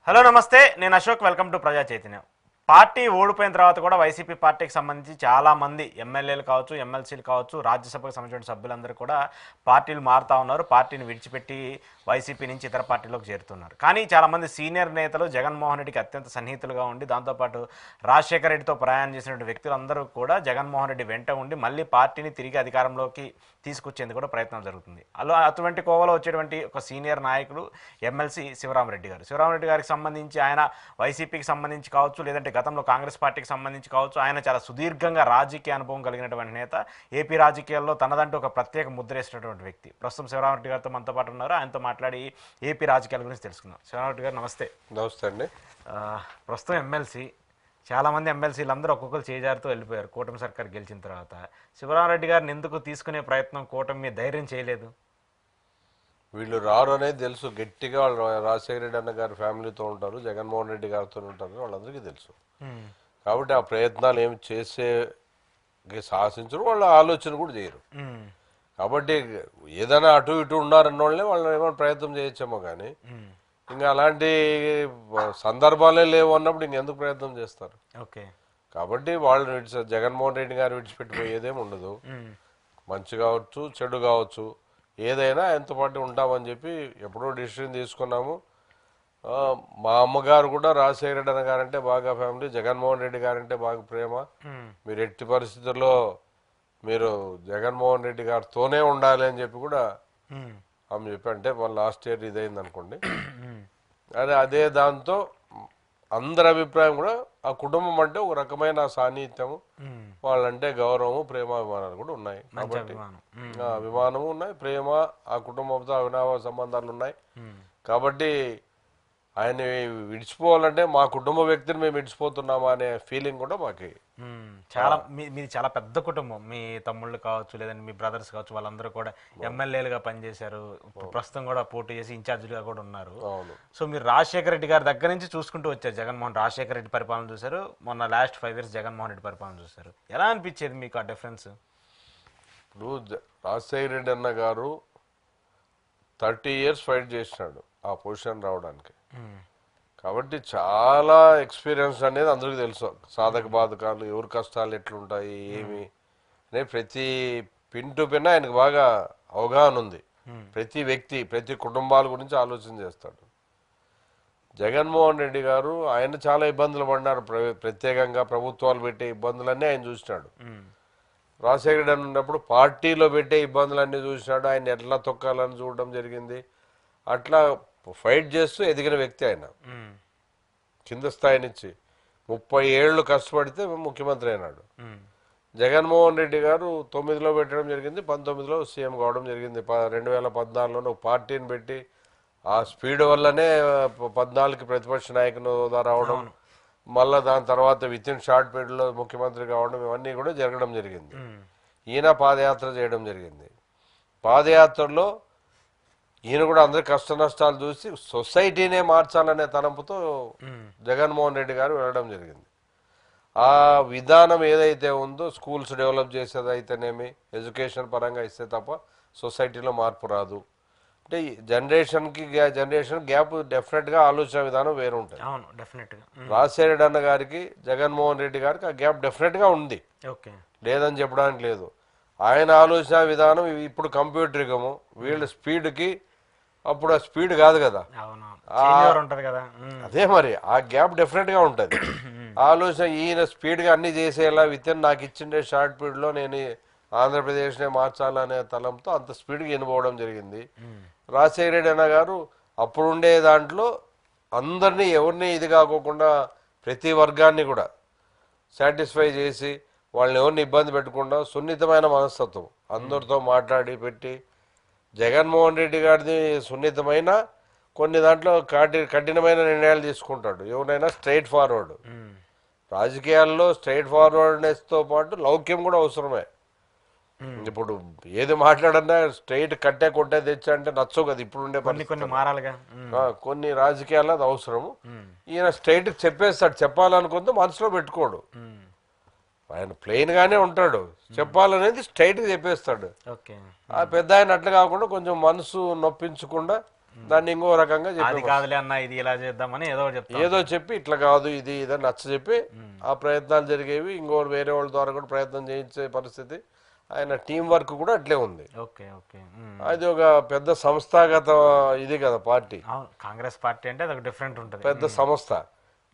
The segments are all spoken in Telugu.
హలో నమస్తే, నేను అశోక్. వెల్కమ్ టు ప్రజా చైతన్యం. పార్టీ ఓడిపోయిన తర్వాత కూడా వైసీపీ పార్టీకి సంబంధించి చాలామంది ఎమ్మెల్యేలు కావచ్చు, ఎమ్మెల్సీలు కావచ్చు, రాజ్యసభకు సంబంధించిన సభ్యులందరూ కూడా పార్టీలు మారుతూ ఉన్నారు. పార్టీని విడిచిపెట్టి వైసీపీ నుంచి ఇతర పార్టీలోకి చేరుతున్నారు. కానీ చాలామంది సీనియర్ నేతలు జగన్మోహన్ రెడ్డికి అత్యంత సన్నిహితులుగా ఉండి, దాంతోపాటు రాజశేఖర రెడ్డితో ప్రయాణం చేసినటువంటి వ్యక్తులందరూ కూడా జగన్మోహన్ రెడ్డి వెంట ఉండి మళ్ళీ పార్టీని తిరిగి అధికారంలోకి తీసుకొచ్చేందుకు కూడా ప్రయత్నం జరుగుతుంది. అటువంటి కోవలో వచ్చేటువంటి ఒక సీనియర్ నాయకుడు ఎమ్మెల్సీ శివరామరెడ్డి గారు. శివరామరెడ్డి గారికి సంబంధించి ఆయన వైసీపీకి సంబంధించి కావచ్చు, లేదంటే గతంలో కాంగ్రెస్ పార్టీకి సంబంధించి కావచ్చు, ఆయన చాలా సుదీర్ఘంగా రాజకీయ అనుభవం కలిగినటువంటి నేత. ఏపీ రాజకీయాల్లో తనదంటూ ఒక ప్రత్యేక ముద్ర వేసినటువంటి వ్యక్తి. ప్రస్తుతం శివరామరెడ్డి గారితో మనతో పాటు ఉన్నారు. ఆయనతో మాట్లాడి ఏపీ రాజకీయాల గురించి తెలుసుకుందాం. శివరామరెడ్డి గారు నమస్తే. నమస్తే అండి. ప్రస్తుతం ఎమ్మెల్సీ, చాలామంది ఎమ్మెల్సీలు అందరూ ఒక్కొక్కరు చేజారుతూ వెళ్ళిపోయారు కూటమి సర్కార్ గెలిచిన తర్వాత. శివరామరెడ్డి గారిని ఎందుకు తీసుకునే ప్రయత్నం కూటమి మీద ధైర్యం చేయలేదు? వీళ్ళు రారు అనేది తెలుసు. గట్టిగా వాళ్ళు రాజశేఖర రెడ్డి అన్న గారి ఫ్యామిలీతో ఉంటారు, జగన్మోహన్ రెడ్డి గారితో ఉంటారు, వాళ్ళందరికీ తెలుసు. కాబట్టి ఆ ప్రయత్నాలు ఏమి చేసే సాహసించరు, వాళ్ళ ఆలోచన కూడా చేయరు. కాబట్టి ఏదైనా అటు ఇటు ఉన్నారన్న వాళ్ళని వాళ్ళని ఏమైనా ప్రయత్నం చేయొచ్చేమో, కానీ ఇంకా అలాంటి సందర్భాలే లేవు అన్నప్పుడు ఇంకెందుకు ప్రయత్నం చేస్తారు? ఓకే. కాబట్టి వాళ్ళు జగన్మోహన్ రెడ్డి గారు విడిచిపెట్టిపోయేదేమి ఉండదు. మంచి కావచ్చు, చెడు కావచ్చు, ఏదైనా ఆయనతో పాటు ఉంటామని చెప్పి ఎప్పుడో డిసిషన్ తీసుకున్నాము. మా అమ్మగారు కూడా రాజశేఖర రెడ్డి అన్న గారంటే బాగా ఫ్యామిలీ, జగన్మోహన్ రెడ్డి గారంటే బాగా ప్రేమ. మీరు ఎట్టి పరిస్థితుల్లో మీరు జగన్మోహన్ రెడ్డి గారితోనే ఉండాలి అని చెప్పి కూడా ఆమె చెప్పి, అంటే వాళ్ళు లాస్ట్ ఇయర్ ఇదైంది అనుకోండి. అదే దాంతో అందరి అభిప్రాయం కూడా ఆ కుటుంబం అంటే ఒక రకమైన సాన్నిహిత్యము, వాళ్ళంటే గౌరవము, ప్రేమాభిమానాలు కూడా ఉన్నాయి. కాబట్టి అభిమానము ఉన్నాయి, ప్రేమ, ఆ కుటుంబంతో అవినాభావ సంబంధాలు ఉన్నాయి. కాబట్టి ఆయన విడిచిపోవాలంటే మా కుటుంబ వ్యక్తిని మేము విడిచిపోతున్నామా అనే ఫీలింగ్ కూడా మాకు. చాలా మీది చాలా పెద్ద కుటుంబం. మీ తమ్ముళ్ళు కావచ్చు, లేదంటే మీ బ్రదర్స్ కావచ్చు, వాళ్ళందరూ కూడా ఎమ్మెల్యేలుగా పనిచేశారు. ప్రస్తుతం కూడా పోటీ చేసి ఇన్ఛార్జిగా కూడా ఉన్నారు. సో మీరు రాజశేఖర రెడ్డి గారి దగ్గర నుంచి చూసుకుంటూ వచ్చారు. రాజశేఖర రెడ్డి పరిపాలన చూశారు, మొన్న లాస్ట్ 5 years జగన్మోహన్ రెడ్డి పరిపాలన చూశారు. ఎలా అనిపించేది మీకు ఆ డిఫరెన్స్? ఇప్పుడు రాజశేఖర రెడ్డి అన్న గారు 30 years ఫైట్ చేసినాడు ఆ పొజిషన్ రావడానికి. కాబట్టి చాలా ఎక్స్పీరియన్స్ అనేది అందరికీ తెలుసు. సాధక బాధకాలు, ఎవరి కష్టాలు ఎట్లుంటాయి, ఏమి అనే ప్రతి పిన్ టు పిన్ ఆయనకు బాగా అవగాహన ఉంది. ప్రతి వ్యక్తి, ప్రతి కుటుంబాల గురించి ఆలోచన చేస్తాడు. జగన్మోహన్ రెడ్డి గారు ఆయన చాలా ఇబ్బందులు పడినారు. ప్రత్యేకంగా ప్రభుత్వాలు పెట్టే ఇబ్బందులన్నీ ఆయన చూసినాడు. రాజశేఖర రెడ్డి ఉన్నప్పుడు పార్టీలో పెట్టే ఇబ్బందులన్నీ చూసినాడు. ఆయన ఎట్లా తొక్కాలని చూడడం జరిగింది. అట్లా ఫైట్ చేస్తూ ఎదిగిన వ్యక్తి ఆయన. కింద స్థాయి నుంచి 30 ఏళ్ళు కష్టపడితే ముఖ్యమంత్రి అయినాడు. జగన్మోహన్ రెడ్డి గారు 9లో పెట్టడం జరిగింది, 19లో సీఎం కావడం జరిగింది. 2014లో ఒక పార్టీని పెట్టి ఆ స్పీడ్ వల్లనే 14కి ప్రతిపక్ష నాయకుని హోదా రావడం, మళ్ళీ దాని తర్వాత వితిన్ షార్ట్ పీరియడ్లో ముఖ్యమంత్రి కావడం, ఇవన్నీ కూడా జరగడం జరిగింది. ఈయన పాదయాత్ర చేయడం జరిగింది. పాదయాత్రలో ఈయన కూడా అందరి కష్ట నష్టాలు చూసి సొసైటీనే మార్చాలనే తలంపుతో జగన్మోహన్ రెడ్డి గారు వెళ్ళడం జరిగింది. ఆ విధానం ఏదైతే ఉందో, స్కూల్స్ డెవలప్ చేసేది అయితేనేమి, ఎడ్యుకేషన్ పరంగా ఇస్తే తప్ప సొసైటీలో మార్పు రాదు. అంటే జనరేషన్ గ్యాప్ డెఫినెట్గా ఆలోచన విధానం వేరు ఉంటుంది. రాజశేఖర రెడ్డి అన్న గారికి, జగన్మోహన్ రెడ్డి గారికి ఆ గ్యాప్ డెఫినెట్గా ఉంది, లేదని చెప్పడానికి లేదు. ఆయన ఆలోచన విధానం ఇప్పుడు కంప్యూటర్ యుగము, వీళ్ళ స్పీడ్కి అప్పుడు ఆ స్పీడ్ కాదు కదా. అదే మరి ఆ గ్యాప్ డెఫినెట్ గా ఉంటది. ఆలోచన ఈయన స్పీడ్ గా అన్ని చేసేలా, వితిన్ నాకు ఇచ్చిండే షార్ట్ పీరియడ్ లో నేను ఆంధ్రప్రదేశ్ నే మార్చాలనే తలంతో అంత స్పీడ్ గా వినబోవడం జరిగింది. రాజశేఖర రెడ్డి అన్న గారు అప్పుడుండే దాంట్లో అందరినీ, ఎవరిని ఇది కాకోకుండా ప్రతి వర్గాన్ని కూడా సాటిస్ఫై చేసి, వాళ్ళని ఎవరిని ఇబ్బంది పెట్టకుండా సున్నితమైన మనస్తత్వం, అందరితో మాట్లాడి పెట్టి. జగన్మోహన్ రెడ్డి గారిది సున్నితమైన, కొన్ని దాంట్లో కఠినమైన నిర్ణయాలు తీసుకుంటాడు. ఎవరైనా స్ట్రైట్ ఫార్వర్డ్. రాజకీయాల్లో స్ట్రైట్ ఫార్వర్డ్నెస్తో పాటు లౌక్యం కూడా అవసరమే. ఇప్పుడు ఏది మాట్లాడన్నా స్ట్రైట్ కట్టే కొట్టే తెచ్చా అంటే నచ్చవు కదా ఇప్పుడుండే కొన్ని రాజకీయాల్లో అది అవసరము. ఈయన స్ట్రైట్ చెప్పేస్తాడు, చెప్పాలనుకుంటే మనసులో పెట్టుకోడు. ఆయన ప్లెయిన్ గానే ఉంటాడు, చెప్పాలనేది స్ట్రైట్ గా చెప్పేస్తాడు. ఆ పెద్ద ఆయన అట్లా కాకుండా కొంచెం మనసు నొప్పించకుండా దాన్ని ఇంకో రకంగా అది చెప్పి కాదులే అన్న ఇది ఇలా చేద్దామని ఏదో ఒకటి చెప్తా ఏదో చెప్పి ఇట్లా కాదు ఇది ఇదని నచ్చ చెప్పి ఆ ప్రయత్నాలు జరిగేవి. ఇంకో వేరే వాళ్ళ ద్వారా కూడా ప్రయత్నం చేయించే పరిస్థితి. ఆయన టీం వర్క్ కూడా అట్లే ఉంది. ఓకే ఓకే అది ఒక పెద్ద సంస్థాగత ఇది కదా పార్టీ, అవును కాంగ్రెస్ పార్టీ అంటే అది డిఫరెంట్ ఉంటుంది. పెద్ద సంస్థ.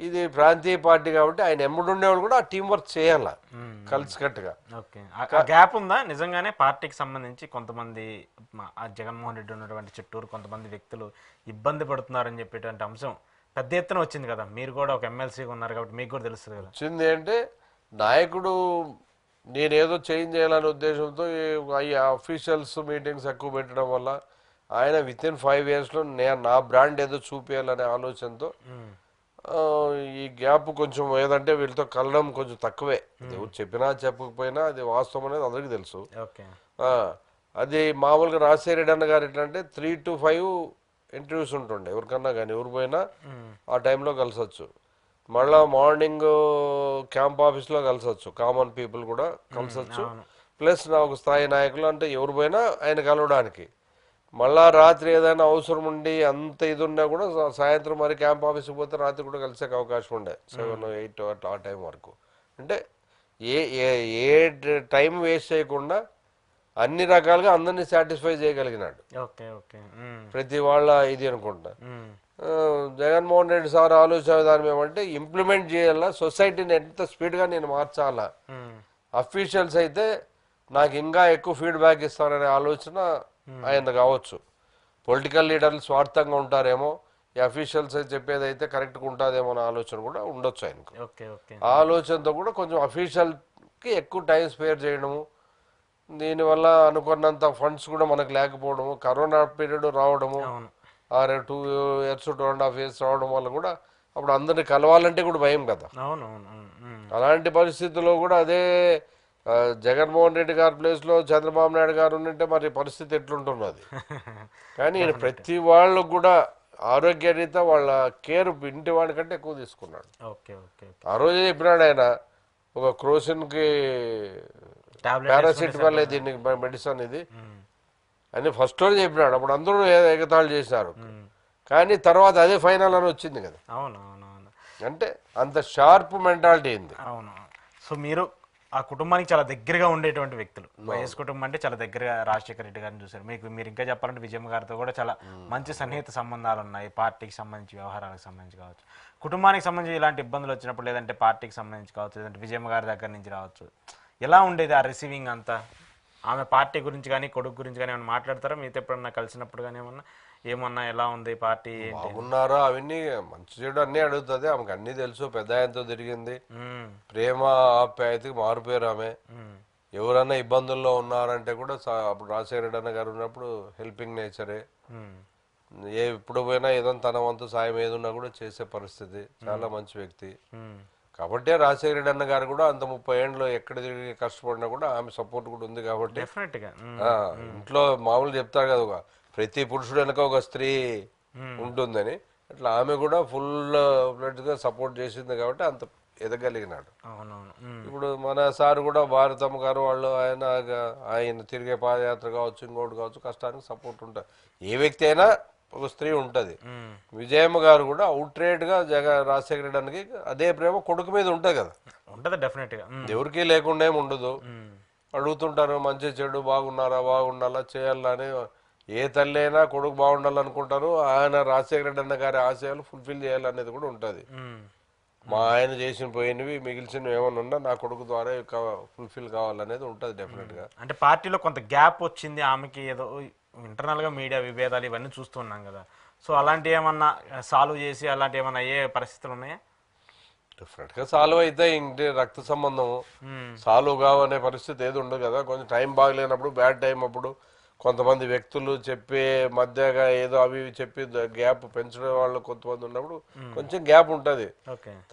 ఇది ప్రాంతీయ పార్టీ కాబట్టి ఆయన ఎమ్మడుండేవాళ్ళు కూడా ఆ టీం వర్క్ చేయాల కలిసికట్టుగా. ఓకే ఆ గ్యాప్ ఉందా నిజంగానే పార్టీకి సంబంధించి? కొంతమంది ఆ జగన్మోహన్ రెడ్డి ఉన్నటువంటి చుట్టూరు కొంతమంది వ్యక్తులు ఇబ్బంది పడుతున్నారని చెప్పేటువంటి అంశం పెద్ద ఎత్తున వచ్చింది కదా. మీరు కూడా ఒక ఎమ్మెల్సీగా ఉన్నారు కాబట్టి మీకు కూడా తెలుస్తుంది కదా. వచ్చింది అంటే నాయకుడు నేనేదో చేంజ్ చేయాలనే ఉద్దేశంతో ఈ అఫీషియల్స్ మీటింగ్స్ ఎక్కువ పెట్టడం వల్ల ఆయన విత్ ఇన్ 5 yearsలో నా బ్రాండ్ ఏదో చూపించాలనే ఆలోచనతో ఈ గ్యాప్ కొంచెం ఏదంటే వీళ్ళతో కలడం కొంచెం తక్కువే. ఎవరు చెప్పినా చెప్పకపోయినా అది వాస్తవం అనేది అందరికీ తెలుసు. ఓకే అది మామూలుగా రాజశేఖర రెడ్డి అన్న గారు ఎట్లా అంటే 3 to 5 ఇంటర్వ్యూస్ ఉంటుండే ఎవరికన్నా కానీ, ఎవరు పోయినా ఆ టైంలో కలిసొచ్చు. మళ్ళా మార్నింగ్ క్యాంప్ ఆఫీస్లో కలిసొచ్చు, కామన్ పీపుల్ కూడా కలిసొచ్చు. ప్లస్ నా ఒక స్థాయి నాయకులు అంటే ఎవరు పోయినా ఆయన కలవడానికి. మళ్ళా రాత్రి ఏదైనా అవసరం ఉండి అంత ఇది ఉన్నా కూడా సాయంత్రం మరి క్యాంప్ ఆఫీస్కి పోతే రాత్రి కూడా కలిసే అవకాశం ఉండే 7, 8 అట్లా ఆ టైం వరకు. అంటే ఏ ఏ టైం వేస్ట్ చేయకుండా అన్ని రకాలుగా అందరినీ సాటిస్ఫై చేయగలిగినాడు. ఓకే ఓకే ప్రతి వాళ్ళ ఇది అనుకుంటా. జగన్మోహన్ రెడ్డి సార్ ఆలోచన విధానం ఏమంటే ఇంప్లిమెంట్ చేయాలా, సొసైటీని ఎంత స్పీడ్గా నేను మార్చాలా, అఫీషియల్స్ అయితే నాకు ఇంకా ఎక్కువ ఫీడ్బ్యాక్ ఇస్తారనే ఆలోచన ఆయన కావచ్చు. పొలిటికల్ లీడర్లు స్వార్థంగా ఉంటారేమో, ఈ అఫీషియల్స్ చెప్పేది అయితే కరెక్ట్గా ఉంటుందేమో అనే ఆలోచన కూడా ఉండొచ్చు ఆయనకు. ఆ ఆలోచనతో కూడా కొంచెం అఫీషియల్కి ఎక్కువ టైం స్పేర్ చేయడము, దీనివల్ల అనుకున్నంత ఫండ్స్ కూడా మనకు లేకపోవడము, కరోనా పీరియడ్ రావడము, 2 years 2.5 years రావడం వల్ల కూడా అప్పుడు అందరిని కలవాలంటే కూడా భయం కదా. అలాంటి పరిస్థితుల్లో కూడా అదే జగన్మోహన్ రెడ్డి గారి ప్లేస్లో చంద్రబాబు నాయుడు గారు ఉంటే మరి పరిస్థితి ఎట్లుంటున్నది. కానీ ఈయన ప్రతి వాళ్ళు కూడా ఆరోగ్యరీత వాళ్ళ కేర్ ఇంటి వాడికంటే ఎక్కువ తీసుకున్నాడు. ఆ రోజే చెప్పినాడు ఆయన, ఒక క్రోసిన్కి పారాసిటమాల్ దీనికి మెడిసిన్ ఇది అని ఫస్ట్ రోజు చెప్పినాడు. అప్పుడు అందరూ ఎగతాళి చేసినారు, కానీ తర్వాత అదే ఫైనల్ అని వచ్చింది కదా. అంటే అంత షార్ప్ మెంటాలిటీ అయింది. అవును. సో మీరు ఆ కుటుంబానికి చాలా దగ్గరగా ఉండేటువంటి వ్యక్తులు, వైఎస్ కుటుంబం అంటే చాలా దగ్గరగా రాజశేఖర రెడ్డి గారిని చూశారు. మీరు ఇంకా చెప్పాలంటే విజయమ్మ గారితో కూడా చాలా మంచి సన్నిహిత సంబంధాలు ఉన్నాయి. పార్టీకి సంబంధించి వ్యవహారాలకు సంబంధించి కావచ్చు, కుటుంబానికి సంబంధించి ఇలాంటి ఇబ్బందులు వచ్చినప్పుడు, లేదంటే పార్టీకి సంబంధించి కావచ్చు, లేదంటే విజయమ్మ గారి దగ్గర నుంచి రావచ్చు, ఎలా ఉండేది ఆ రిసీవింగ్ అంతా? ఆమె పార్టీ గురించి కానీ కొడుకు గురించి కానీ ఏమన్నా మాట్లాడతారా మీతో ఎప్పుడన్నా కలిసినప్పుడు? కానీ ఏమన్నా ఎలా ఉంది పార్టీ, బాగున్నారా, అవన్నీ మంచి చెడు అన్నీ అడుగుతుంది. ఆమెకు అన్నీ తెలుసు, పెద్ద ఆయనతో తిరిగింది, ప్రేమ ఆప్యాయతకి మారిపోయారు ఆమె. ఎవరన్నా ఇబ్బందుల్లో ఉన్నారంటే కూడా అప్పుడు రాజశేఖర రెడ్డి అన్న గారు ఉన్నప్పుడు హెల్పింగ్ నేచరే. ఎప్పుడు పోయినా ఏదో తన వంతు సాయం ఏదున్నా కూడా చేసే పరిస్థితి. చాలా మంచి వ్యక్తి. కాబట్టి రాజశేఖర రెడ్డి అన్న గారు కూడా అంత 30 ఏళ్ళు ఎక్కడ తిరిగి కష్టపడినా కూడా ఆమె సపోర్ట్ కూడా ఉంది. కాబట్టి ఇంట్లో మామూలు చెప్తారు కదా, ప్రతి పురుషుడు వెనక ఒక స్త్రీ ఉంటుందని, అట్లా ఆమె కూడా ఫుల్ గా సపోర్ట్ చేసింది కాబట్టి అంత ఎదగలిగినాడు. ఇప్పుడు మన సార్ కూడా భారతమ్మ గారు వాళ్ళు ఆయన తిరిగే పాదయాత్ర కావచ్చు, ఇంకోటి కావచ్చు, కష్టానికి సపోర్ట్ ఉంటుంది. ఏ వ్యక్తి అయినా ఒక స్త్రీ ఉంటుంది. విజయమ్మ గారు కూడా అవుట్రేట్ గా రాజశేఖర రెడ్డి అదే ప్రేమ కొడుకు మీద ఉంటుంది కదా. ఉంటుంది డెఫినెట్ గా, ఎవరికి లేకుండా ఏమి ఉండదు. అడుగుతుంటారు మంచి చెడు, బాగున్నారా, బాగుండాలా, చేయాలా అని. ఏ తల్లి అయినా కొడుకు బాగుండాలనుకుంటారు. ఆయన రాజశేఖర రెడ్డి అన్న గారి ఆశయాలు ఫుల్ఫిల్ చేయాలనేది కూడా ఉంటుంది. మా ఆయన చేసిన పోయినవి మిగిల్చినవి ఏమన్నా ఉన్నా నా కొడుకు ద్వారా ఫుల్ఫిల్ కావాలనేది ఉంటుంది డెఫినెట్ గా. అంటే పార్టీలో కొంత గ్యాప్ వచ్చింది ఆమెకి, ఏదో ఇంటర్నల్ గా మీడియా విభేదాలు ఇవన్నీ చూస్తున్నాం కదా. సో అలాంటి ఏమన్నా సాల్వ్ చేసి అలాంటి ఏమన్నా అయ్యే పరిస్థితులు ఉన్నాయా? డెఫినెట్ గా సాల్వ్ అయితే ఇంటి రక్త సంబంధం సాల్వ్ కావనే పరిస్థితి ఏది ఉండదు కదా. కొంచెం టైం బాగలేనప్పుడు, బ్యాడ్ టైం అప్పుడు కొంతమంది వ్యక్తులు చెప్పే మధ్యగా ఏదో అవి చెప్పి గ్యాప్ పెంచడం వాళ్ళు కొంతమంది ఉన్నప్పుడు కొంచెం గ్యాప్ ఉంటుంది.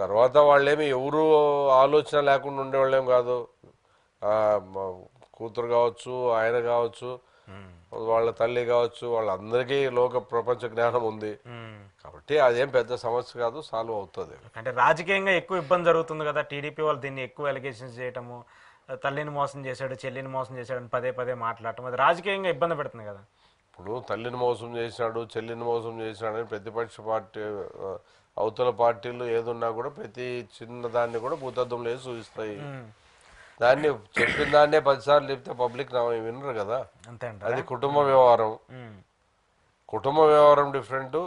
తర్వాత వాళ్ళేమి ఎవరు ఆలోచన లేకుండా ఉండేవాళ్ళేం కాదు. కూతురు కావచ్చు, ఆయన కావచ్చు, వాళ్ళ తల్లి కావచ్చు, వాళ్ళందరికీ లోక ప్రపంచ జ్ఞానం ఉంది కాబట్టి అదేం పెద్ద సమస్య కాదు, సాల్వ్ అవుతుంది. అంటే రాజకీయంగా ఎక్కువ ఇబ్బంది జరుగుతుంది కదా. టీడీపీ వాళ్ళు దీన్ని ఎక్కువ ఎలిగేషన్స్ చేయటము, తల్లిని మోసం చేశాడు, చెల్లిని మోసం చేశాడు అని పదే పదే మాట్లాడటం, అది రాజకీయంగా ఇబ్బంది పెడుతుంది కదా. ఇప్పుడు తల్లిని మోసం చేసినాడు, చెల్లిని మోసం చేసినాడు అని ప్రతిపక్ష పార్టీ అవతల పార్టీలు ఏదున్నా కూడా ప్రతి చిన్న దాన్ని కూడా భూతద్దంలో వేసి చూపిస్తాయి. దాన్ని చెప్పిన దాన్నే 10 సార్లు చెప్తే పబ్లిక్ వినరు కదా. అంతే అది కుటుంబ వ్యవహారం. కుటుంబ వ్యవహారం డిఫరెంట్,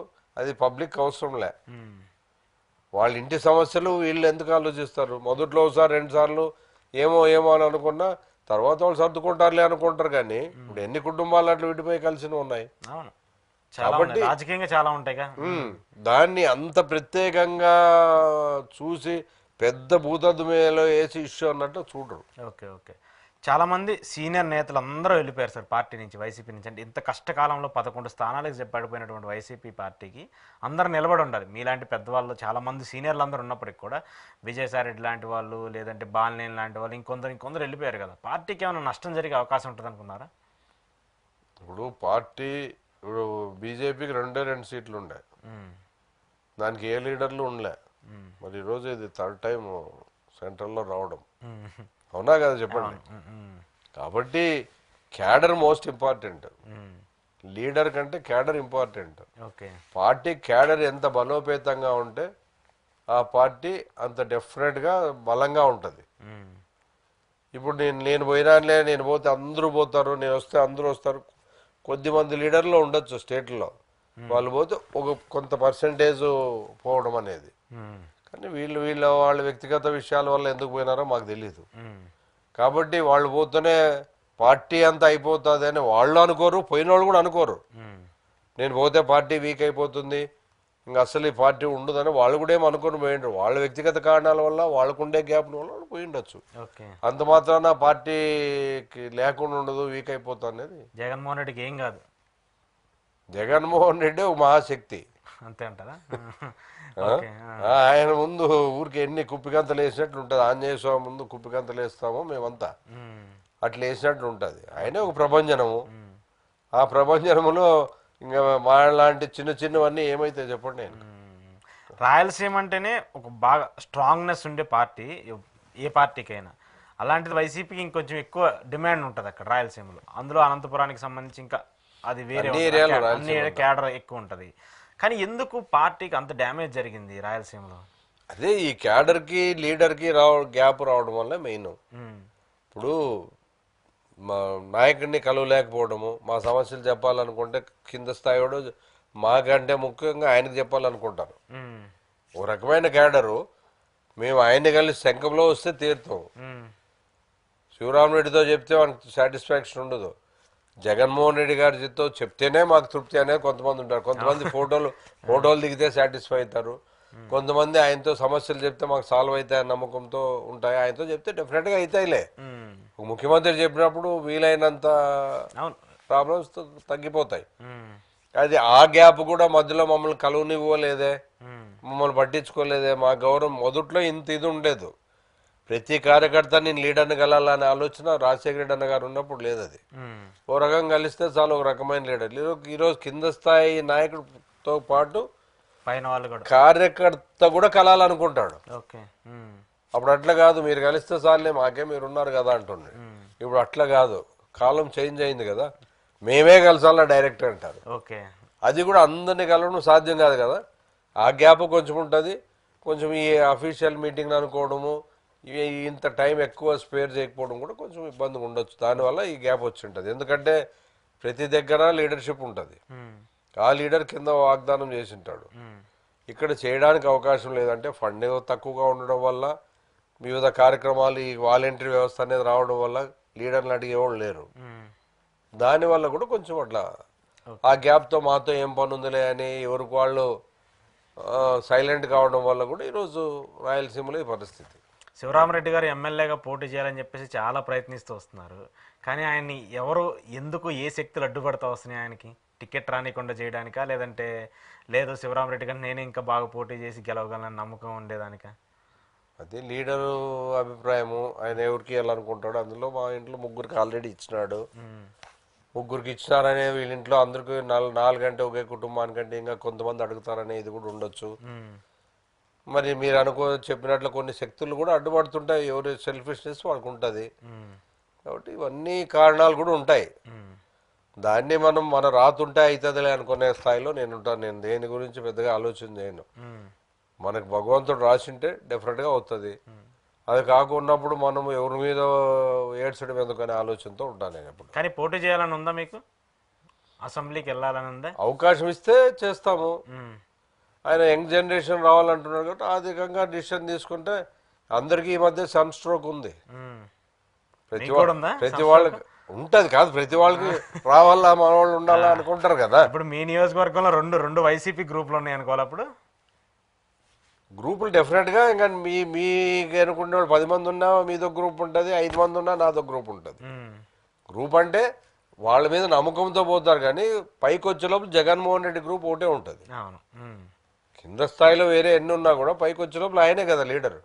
అది పబ్లిక్ అవసరంలే. వాళ్ళ ఇంటి సమస్యలు వీళ్ళు ఎందుకు ఆలోచిస్తారు? మొదట్లో ఒకసారి 2 సార్లు ఏమో ఏమో అని అనుకున్నా తర్వాత వాళ్ళు సర్దుకుంటారులే అనుకుంటారు. కానీ ఇప్పుడు ఎన్ని కుటుంబాలు అట్లా విడిపోయి కలిసి ఉన్నాయి. కాబట్టి రాజకీయంగా చాలా ఉంటాయిగా. దాన్ని అంత ప్రత్యేకంగా చూసి పెద్ద భూతద్దుమేలో వేసి ఇష్యూ అన్నట్టు చూడరు. Okay okay. చాలా మంది సీనియర్ నేతలు అందరూ వెళ్ళిపోయారు సార్ పార్టీ నుంచి, వైసీపీ నుంచి. అంటే ఇంత కష్టకాలంలో 11 స్థానాలకు పడిపోయినటువంటి వైసీపీ పార్టీకి అందరూ నిలబడి ఉండాలి. మీలాంటి పెద్దవాళ్ళు చాలా మంది సీనియర్లు అందరూ ఉన్నప్పటికీ కూడా విజయసాయి రెడ్డి లాంటి వాళ్ళు, లేదంటే బాలినేని లాంటి వాళ్ళు, ఇంకొందరు వెళ్ళిపోయారు కదా. పార్టీకి ఏమైనా నష్టం జరిగే అవకాశం ఉంటుంది అనుకున్నారా? ఇప్పుడు పార్టీ ఇప్పుడు బీజేపీకి 2 సీట్లు ఉండే, దానికి ఏ లీడర్లు ఉండలే. మరి ఈరోజు ఇది 3rd టైం సెంట్రల్లో రావడం, అవునా కదా చెప్పండి. కాబట్టి క్యాడర్ మోస్ట్ ఇంపార్టెంట్. లీడర్ కంటే క్యాడర్ ఇంపార్టెంట్. పార్టీ క్యాడర్ ఎంత బలోపేతంగా ఉంటే ఆ పార్టీ అంత డెఫినెట్గా బలంగా ఉంటుంది. ఇప్పుడు నేను పోయినానులే, నేను పోతే అందరూ పోతారు, నేను వస్తే అందరూ వస్తారు. కొద్దిమంది లీడర్లు ఉండొచ్చు స్టేట్లో, వాళ్ళు పోతే కొంత పర్సంటేజ్ పోవడం అనేది. కానీ వాళ్ళ వ్యక్తిగత విషయాల వల్ల ఎందుకు పోయినారో మాకు తెలియదు. కాబట్టి వాళ్ళు పోతేనే పార్టీ అంతా అయిపోతుంది అని వాళ్ళు అనుకోరు, పోయిన వాళ్ళు కూడా అనుకోరు. నేను పోతే పార్టీ వీక్ అయిపోతుంది, ఇంకా అసలు ఈ పార్టీ ఉండదని వాళ్ళు కూడా ఏమి అనుకుని పోయిండ్రు. వాళ్ళ వ్యక్తిగత కారణాల వల్ల వాళ్ళకుండే గ్యాప్ వల్ల వాళ్ళు పోయి ఉండొచ్చు. అంత మాత్రాన పార్టీకి లేకుండా ఉండదు, వీక్ అయిపోతుంది అనేది. జగన్మోహన్ రెడ్డికి ఏం కాదు. జగన్మోహన్ రెడ్డి ఒక మహాశక్తి, అంతే అంటారా? ఆయన ముందు ఊరికి ఎన్ని కుప్పికంతలు వేసినట్లు ఉంటుంది. ఆంజనేయ స్వామి ముందు కుప్పికంతలు వేస్తామో మేమంతా అట్లా వేసినట్లు ఉంటుంది. ఆయనే ఒక ప్రభంజనము. ఆ ప్రభంజనములో ఇంకా మా లాంటి చిన్నవన్నీ ఏమైతే చెప్పండి. నేను రాయలసీమ అంటేనే ఒక బాగా స్ట్రాంగ్నెస్ ఉండే పార్టీ ఏ పార్టీకైనా. అలాంటిది వైసీపీకి ఇంకొంచెం ఎక్కువ డిమాండ్ ఉంటుంది అక్కడ రాయలసీమలో. అందులో అనంతపురానికి సంబంధించి ఇంకా అది వేరే అన్ని క్యాడర్ ఎక్కువ ఉంటుంది. కానీ ఎందుకు పార్టీకి అంత డ్యామేజ్ జరిగింది రాయలసీమలో? అదే ఈ క్యాడర్కి లీడర్కి గ్యాప్ రావడం వల్ల మెయిన్. ఇప్పుడు మా నాయకుడిని కలవలేకపోవడము, మా సమస్యలు చెప్పాలనుకుంటే కింద స్థాయిలో మాకంటే ముఖ్యంగా ఆయనకు చెప్పాలనుకుంటారు. ఒక రకమైన క్యాడరు. మేము ఆయన్ని కలిసి శంఖంలో వస్తే తీరుతాం. శివరామరెడ్డితో చెప్తే మనకు సాటిస్ఫాక్షన్ ఉండదు. జగన్మోహన్ రెడ్డి గారితో చెప్తేనే మాకు తృప్తి అనేది కొంతమంది ఉంటారు. కొంతమంది ఫోటోలు దిగితే సాటిస్ఫై అవుతారు. కొంతమంది ఆయనతో సమస్యలు చెప్తే మాకు సాల్వ్ అవుతాయని నమ్మకంతో ఉంటాయి. ఆయనతో చెప్తే డెఫినెట్గా అవుతాయిలే. ముఖ్యమంత్రి చెప్పినప్పుడు వీలైనంత ప్రాబ్లమ్స్ తగ్గిపోతాయి. అది ఆ గ్యాప్ కూడా మధ్యలో మమ్మల్ని కలువనివ్వలేదే, మమ్మల్ని పట్టించుకోలేదే. మా గౌరవం మొదట్లో ఇంత ఇది ఉండేది. ప్రతి కార్యకర్త నేను లీడర్ని కలాలనే ఆలోచన రాజశేఖర రెడ్డి అన్న గారు ఉన్నప్పుడు లేదు. అది ఓ రకంగా కలిస్తే చాలు ఒక రకమైన లీడర్. ఈరోజు కింద స్థాయి నాయకుడితో పాటు పైన వాళ్ళు కూడా కార్యకర్త కూడా కలాలనుకుంటాడు. అప్పుడు అట్లా కాదు, మీరు కలిస్తే చాలులే మాకే మీరు ఉన్నారు కదా అంటుండే. ఇప్పుడు అట్లా కాదు, కాలం చేంజ్ అయింది కదా, మేమే కలిసాలా డైరెక్ట్ అంటారు. అది కూడా అందరినీ కలవడం సాధ్యం కాదు కదా. ఆ గ్యాప్ కొంచెం ఉంటుంది. కొంచెం ఈ అఫీషియల్ మీటింగ్ అనుకోవడము, ఇంత టైం ఎక్కువ స్పేర్ చేయకపోవడం కూడా కొంచెం ఇబ్బందిగా ఉండొచ్చు. దానివల్ల ఈ గ్యాప్ వచ్చి ఉంటుంది. ఎందుకంటే ప్రతి దగ్గర లీడర్షిప్ ఉంటుంది. ఆ లీడర్ కింద వాగ్దానం చేసి ఉంటాడు. ఇక్కడ చేయడానికి అవకాశం లేదంటే ఫండ్ తక్కువగా ఉండడం వల్ల, వివిధ కార్యక్రమాలు ఈ వాలంటరీ వ్యవస్థ అనేది రావడం వల్ల లీడర్లు అడిగేవాళ్ళు లేరు. దానివల్ల కూడా కొంచెం అట్లా ఆ గ్యాప్తో మాతో ఏం పని ఉందిలే అని ఎవరికి వాళ్ళు సైలెంట్ కావడం వల్ల కూడా ఈరోజు రాయలసీమలో ఈ పరిస్థితి. శివరామరెడ్డి గారు ఎమ్మెల్యేగా పోటీ చేయాలని చెప్పేసి చాలా ప్రయత్నిస్తూ వస్తున్నారు. కానీ ఆయన్ని ఎందుకు ఏ శక్తులు అడ్డుపడతా వస్తున్నాయి ఆయనకి? టికెట్ రానికుండా చేయడానికా, లేదంటే లేదు శివరామరెడ్డి గారు నేనే ఇంకా బాగా పోటీ చేసి గెలవగలనని నమ్మకం ఉండేదానికా? అదే లీడరు అభిప్రాయము. ఆయన ఎవరికి వెళ్ళాలనుకుంటాడు. అందులో మా ఇంట్లో 3కి ఆల్రెడీ ఇచ్చినాడు. 3కి ఇచ్చినారనే వీళ్ళ ఇంట్లో అందరికి 4 అంటే ఒకే కుటుంబానికంటే ఇంకా కొంతమంది అడుగుతారనే ఇది కూడా ఉండొచ్చు. మరి మీరు చెప్పినట్లు కొన్ని శక్తులు కూడా అడ్డుపడుతుంటాయి. ఎవరి సెల్ఫిష్నెస్ వాళ్ళకు ఉంటుంది. కాబట్టి ఇవన్నీ కారణాలు కూడా ఉంటాయి. దాన్ని మనం మన రాతుంటే అవుతుందిలే అనుకునే స్థాయిలో నేను ఉంటాను. నేను దేని గురించి పెద్దగా ఆలోచన చేయను. మనకు భగవంతుడు రాసింటే డెఫినెట్గా అవుతుంది. అది కాకున్నప్పుడు మనం ఎవరి మీద ఏడ్చడం ఎందుకనే ఆలోచనతో ఉంటాను నేను ఎప్పుడు. కానీ పోటీ చేయాలని ఉందా మీకు? అసెంబ్లీకి వెళ్ళాలని ఉందా? అవకాశం ఇస్తే చేస్తాము. ఆయన యంగ్ జనరేషన్ రావాలంటున్నాడు కాబట్టి అధికంగా డిసిషన్ తీసుకుంటే అందరికీ ఈ మధ్య సన్ స్ట్రోక్ ఉంది. ప్రతి వాళ్ళకి ఉంటది కాదు, ప్రతి వాళ్ళకి రావాలా మన వాళ్ళు ఉండాలా అనుకుంటారు కదా. ఇప్పుడు మీ నియోజకవర్గంలో రెండు వైసీపీ గ్రూపులు ఉన్నాయి అనుకోవాలి. అప్పుడు గ్రూపులు డెఫినెట్ గా ఇంకా మీకు అనుకునే 10 మంది ఉన్నా మీదో గ్రూప్ ఉంటుంది, 5 మంది ఉన్నా నాదో గ్రూప్ ఉంటుంది. గ్రూప్ అంటే వాళ్ళ మీద నమ్మకంతో పోతారు, కానీ పైకి వచ్చే లోపల జగన్మోహన్ రెడ్డి గ్రూప్ ఒకటే ఉంటుంది. కింద స్థాయిలో వేరే ఎన్ని ఉన్నా కూడా పైకి వచ్చే లోపల ఆయనే కదా లీడర్.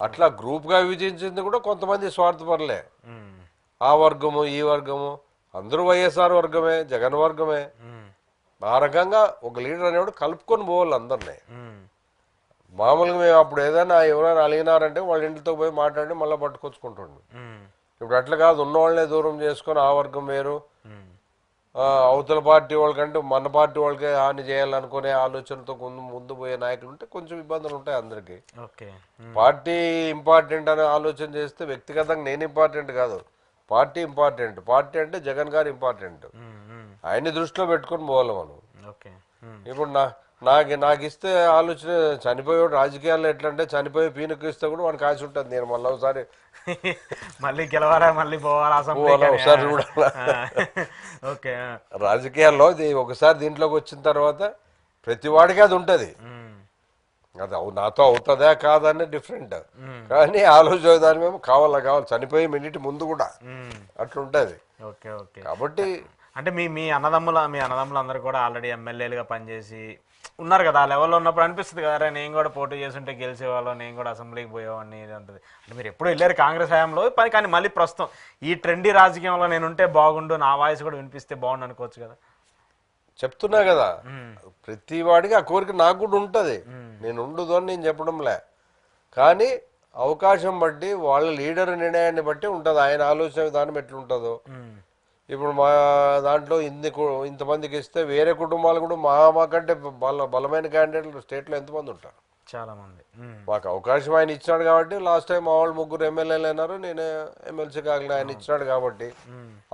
అట్లా గ్రూప్ గా విభజించింది కూడా కొంతమంది స్వార్థపరులే. ఆ వర్గము ఈ వర్గము అందరూ వైఎస్ఆర్ వర్గమే, జగన్ వర్గమే. ఆ రకంగా ఒక లీడర్ అనేవాడు కలుపుకొని పోవాలి అందరినీ. మామూలుగా మేము అప్పుడు ఏదైనా ఎవరైనా అలిగినారంటే వాళ్ళ ఇంటితో పోయి మాట్లాడి మళ్ళీ పట్టుకొచ్చుకుంటుండే. ఇప్పుడు అట్లా కాదు, ఉన్నవాళ్ళనే దూరం చేసుకొని ఆ వర్గం వేరు, అవతల పార్టీ వాళ్ళకంటే మన పార్టీ వాళ్ళకే హాని చేయాలనుకునే ఆలోచనతో ముందు పోయే నాయకులు ఉంటే కొంచెం ఇబ్బందులు ఉంటాయి అందరికి. పార్టీ ఇంపార్టెంట్ అనే ఆలోచన చేస్తే వ్యక్తిగతంగా నేను ఇంపార్టెంట్ కాదు, పార్టీ ఇంపార్టెంట్. పార్టీ అంటే జగన్ గారు ఇంపార్టెంట్, ఆయన్ని దృష్టిలో పెట్టుకొని పోవాలి మనం. ఇప్పుడు నాకు ఇస్తే ఆలోచన చనిపోయేవాడు రాజకీయాల్లో ఎట్లా అంటే చనిపోయి పీనుకు ఇస్తే కూడా వాడికి ఆశ ఉంటుంది, నేను మళ్ళీ ఒకసారి మళ్ళీ గెలవాలా మళ్ళీ పోవాలా ఒకసారి చూడాలా. రాజకీయాల్లో ఒకసారి దీంట్లోకి వచ్చిన తర్వాత ప్రతి వాడికి అది ఉంటుంది. అది నాతో అవుతుందా కాదని డిఫరెంట్, కానీ ఆలోచన దాని మేము కావాలి చనిపోయి మినిట్ ముందు కూడా అట్లుంటది. కాబట్టి అంటే మీ అన్నదమ్ముల అందరూ కూడా ఆల్రెడీ ఎమ్మెల్యేలుగా పనిచేసి ఉన్నారు కదా, ఆ లెవెల్లో ఉన్నప్పుడు అనిపిస్తుంది కదా, నేను కూడా పోటీ చేస్తుంటే గెలిచేవాళ్ళం, నేను కూడా అసెంబ్లీకి పోయేవాడిని ఉంటుంది. అంటే మీరు ఎప్పుడు వెళ్ళారు కాంగ్రెస్ హయాంలో, కానీ మళ్ళీ ప్రస్తుతం ఈ ట్రెండీ రాజకీయంలో నేను ఉంటే బాగుండు, నా వాయిస్ కూడా వినిపిస్తే బాగుండు అనుకోవచ్చు కదా. చెప్తున్నా కదా, ప్రతి వాడికి ఆ కోరిక నాకు కూడా ఉంటుంది, నేను ఉండదు అని నేను చెప్పడంలే. కానీ అవకాశం బట్టి వాళ్ళ లీడర్ నిర్ణయాన్ని బట్టి ఉంటుంది, ఆయన ఆలోచన విధానం ఎట్లుంటుందో. ఇప్పుడు మా దాంట్లో ఇంతమందికి ఇస్తే వేరే కుటుంబాలు కూడా మాకంటే బలమైన క్యాండిడేట్లు స్టేట్లో ఎంతమంది ఉంటారు, చాలా మంది. మాకు అవకాశం ఆయన ఇచ్చినాడు కాబట్టి లాస్ట్ టైం మా వాళ్ళు 3 ఎమ్మెల్యేలు అయినారు, నేనే ఎమ్మెల్సీ కాగలి. ఆయన ఇచ్చినాడు కాబట్టి,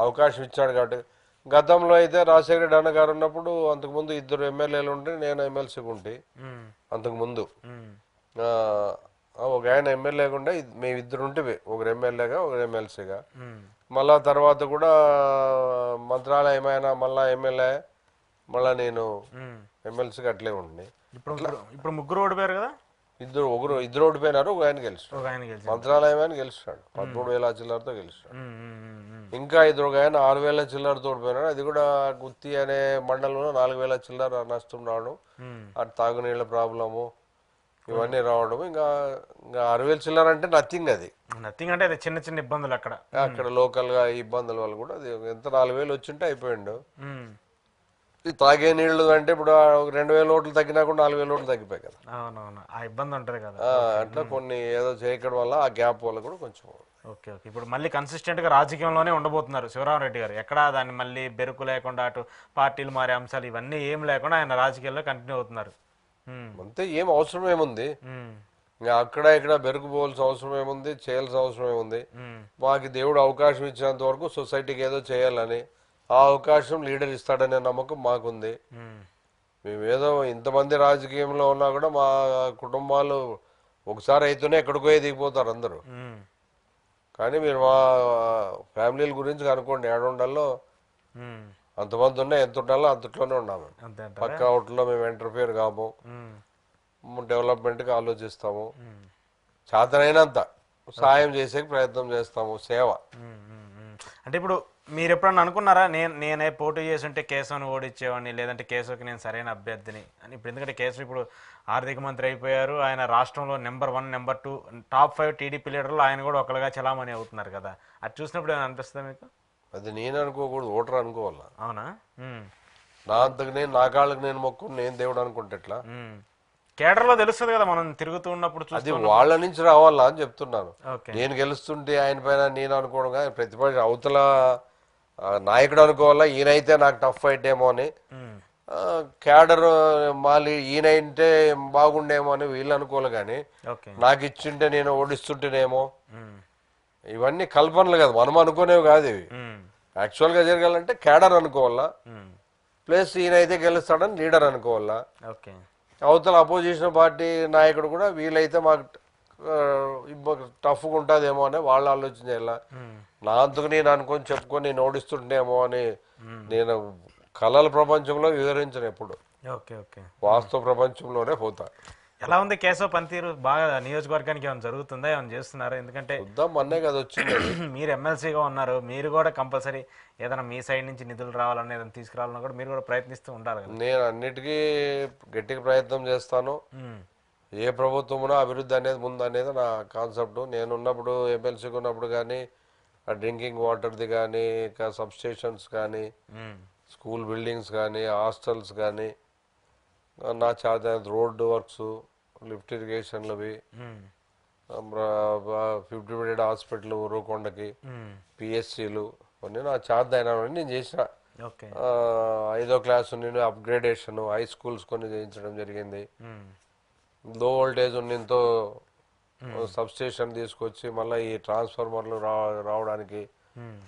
అవకాశం ఇచ్చాడు కాబట్టి. గతంలో అయితే రాజశేఖర రెడ్డి అన్న గారు ఉన్నప్పుడు అంతకుముందు 2 ఎమ్మెల్యేలు ఉంటే నేను ఎమ్మెల్సీగా ఉంటే, అంతకుముందు ఒక ఆయన ఎమ్మెల్యేగా ఉండే, మేమిద్దరు ఉంటే, ఒకరు ఎమ్మెల్యేగా ఒకరు ఎమ్మెల్సీగా. మళ్ళా తర్వాత కూడా మంత్రాలయమైన మళ్ళా ఎమ్మెల్యే, మళ్ళా నేను ఎమ్మెల్సీగా అట్లే ఉండి. ఇప్పుడు ముగ్గురు ఓడిపోయారు కదా, ఇద్దరు ఓడిపోయినారు, ఒక ఆయన గెలిచాడు. మంత్రాలయం ఆయన గెలిచాడు, 13,000 చిల్లరతో గెలిచాడు. ఇంకా ఒక ఆయన 6,000 చిల్లరతో ఓడిపోయినాడు, అది కూడా గుత్తి అనే మండలంలో 4,000 చిల్లర నష్టం రావడం, అటు తాగునీళ్ళ ప్రాబ్లము ఇవన్నీ రావడం. ఇంకా 6,000 చిల్లర అంటే నథింగ్, అది నథింగ్. అంటే అది చిన్న చిన్న ఇబ్బందులు అక్కడ లోకల్ గా ఇబ్బందుల వల్ల కూడా అది ఎంత 4,000 వచ్చింటే అయిపోయిండు. ఈ తాగే నీళ్లు అంటే ఇప్పుడు 2,000 ఓట్లు తగ్గినా కూడా 4,000 ఓట్లు తగ్గిపోయాయి కదా. అవునవును, ఆ ఇబ్బంది ఉంటది కదా. అట్లా కొన్ని ఏదో చేయడం వల్ల ఆ గ్యాప్ వల్ల కూడా కొంచెం. ఓకే. ఇప్పుడు మళ్ళీ కన్సిస్టెంట్ గా రాజకీయంలోనే ఉండబోతున్నారు శివరామరెడ్డి గారు. ఎక్కడ దాన్ని మళ్ళీ బెరుకు లేకుండా, అటు పార్టీలు మారే అంశాలు ఇవన్నీ ఏం లేకుండా ఆయన రాజకీయాల్లో కంటిన్యూ అవుతున్నారు. అంతే, ఏం అవసరం ఏముంది, ఇంకా అక్కడ ఇక్కడ బెరుకుపోవాల్సిన అవసరం ఏముంది, చేయాల్సిన అవసరం ఏముంది. మాకు దేవుడు అవకాశం ఇచ్చినంత వరకు సొసైటీకి ఏదో చేయాలని, ఆ అవకాశం లీడర్ ఇస్తాడనే నమ్మకం మాకుంది. మేమేదో ఇంతమంది రాజకీయంలో ఉన్నా కూడా మా కుటుంబాలు ఒకసారి అయితేనే ఎక్కడికో దిగిపోతారు అందరూ. కానీ మీరు మా ఫ్యామిలీల గురించి అనుకోండి, ఏడుండల్లో అంతమంది ఉన్నా ఎంత ఉండాలో అంతట్లోనే ఉన్నాము. పక్క అవుట్లో మేము ఇంటర్ఫియర్ కాము, డెవలప్మెంట్కి ఆలోచిస్తాము, చేతనైనంత సాయం చేసే ప్రయత్నం చేస్తాము, సేవ. అంటే ఇప్పుడు మీరు ఎప్పుడన్నా అనుకున్నారా, నేనే పోటీ చేసి ఉంటే కేశవని ఓడిచ్చేవాడిని, లేదంటే కేశవకి నేను సరైన అభ్యర్థిని అని? ఇప్పుడు ఎందుకంటే కేశవ్ ఇప్పుడు ఆర్థిక మంత్రి అయిపోయారు, ఆయన రాష్ట్రంలో నెంబర్ 1 నెంబర్ 2 టాప్ 5 టీడీపీ లీడర్లు ఆయన కూడా ఒకరుగా చలామణి అవుతున్నారు కదా. అది చూసినప్పుడు ఏమైనా అనిపిస్తుందా మీకు? అది నేను అనుకోకూడదు, ఓటర్ అనుకోవాలా. అవునా? నా అంతకు నేను, నా కాళ్ళకి నేను మొక్కు నేను దేవుడు అనుకుంటే ఎట్లా? కేడర్లో తెలుస్తుంది కదా మనం తిరుగుతూ ఉన్నప్పుడు. అది వాళ్ళ నుంచి రావాలా అని చెప్తున్నాను. నేను గెలుస్తుంటే ఆయన పైన నేను అనుకోవడం కానీ ప్రతిపక్ష అవతల నాయకుడు అనుకోవాలా ఈయనైతే నాకు టఫ్ ఫైట్ ఏమో అని, ఉమ్, క్యాడర్ మాలి ఈయనంటే బాగుండేమో అని వీళ్ళు అనుకోవాలి. కానీ ఓకే. నాకు ఇచ్చింటే నేను ఓడిస్తుంటేనేమో, ఉమ్, ఇవన్నీ కల్పనలు కదా, మనం అనుకునేవి కాదు ఇవి. ఉమ్, యాక్చువల్గా జరగాలంటే క్యాడర్ అనుకోవాలా, ఉమ్, ప్లస్ ఈయనైతే గెలుస్తాడని లీడర్ అనుకోవాలా. ఓకే. అవతల అపోజిషన్ పార్టీ నాయకుడు కూడా వీలైతే మాకు టఫ్గా ఉంటుందేమో అని వాళ్ళు ఆలోచన చేయాల. ఉమ్, నా అంతకు నేను అనుకొని చెప్పుకొని నేను ఓడిస్తుంటేమో అని ఉమ్, నేను కళల ప్రపంచంలో వివరించను ఎప్పుడు, ఓకే. ఓకే. వాస్తవ ప్రపంచంలోనే పోతా. ఎలా ఉంది కేశవ్ పనితీరు? బాగా నియోజకవర్గానికి ఏమైనా జరుగుతుందా, ఏమైనా చేస్తున్నారా? ఎందుకంటే చూద్దాం, మొన్నే కదా వచ్చింది అది. మీరు ఎమ్మెల్సీగా ఉన్నారు, మీరు కూడా కంపల్సరీ ఏదైనా మీ సైడ్ నుంచి నిధులు రావాలని ఏదైనా తీసుకురావాలన్నా కూడా మీరు కూడా ప్రయత్నిస్తూ ఉండాలి కదా. నేను అన్నిటికీ గట్టిగా ప్రయత్నం చేస్తాను. ఉమ్, ఏ ప్రభుత్వమునో అభివృద్ధి అనేది ముందు అనేది నా కాన్సెప్ట్. నేను ఉన్నప్పుడు ఎమ్మెల్సీగా ఉన్నప్పుడు కానీ డ్రింకింగ్ వాటర్ది కానీ, ఇంకా సబ్స్టేషన్స్ కానీ, ఉమ్, స్కూల్ బిల్డింగ్స్ కానీ, హాస్టల్స్ కానీ, నా చేత రోడ్డు వర్క్స్, లిఫ్ట్ ఇరిగేషన్లవి, ఉమ్, 50 బెడెడ్ హాస్పిటల్ ఉరుకొండకి, ఉమ్, పిఎస్సీలు కొన్ని నా చేత అయినవన్నీ నేను చేసిన. ఓకే. 5వ క్లాస్ నేను అప్గ్రేడేషన్ హై స్కూల్స్ కొన్ని చేయించడం జరిగింది. ఉమ్, లో వోల్టేజ్ ఉన్నంతో సబ్స్టేషన్ తీసుకొచ్చి మళ్ళీ ఈ ట్రాన్స్ఫార్మర్లు రావడానికి ఉమ్,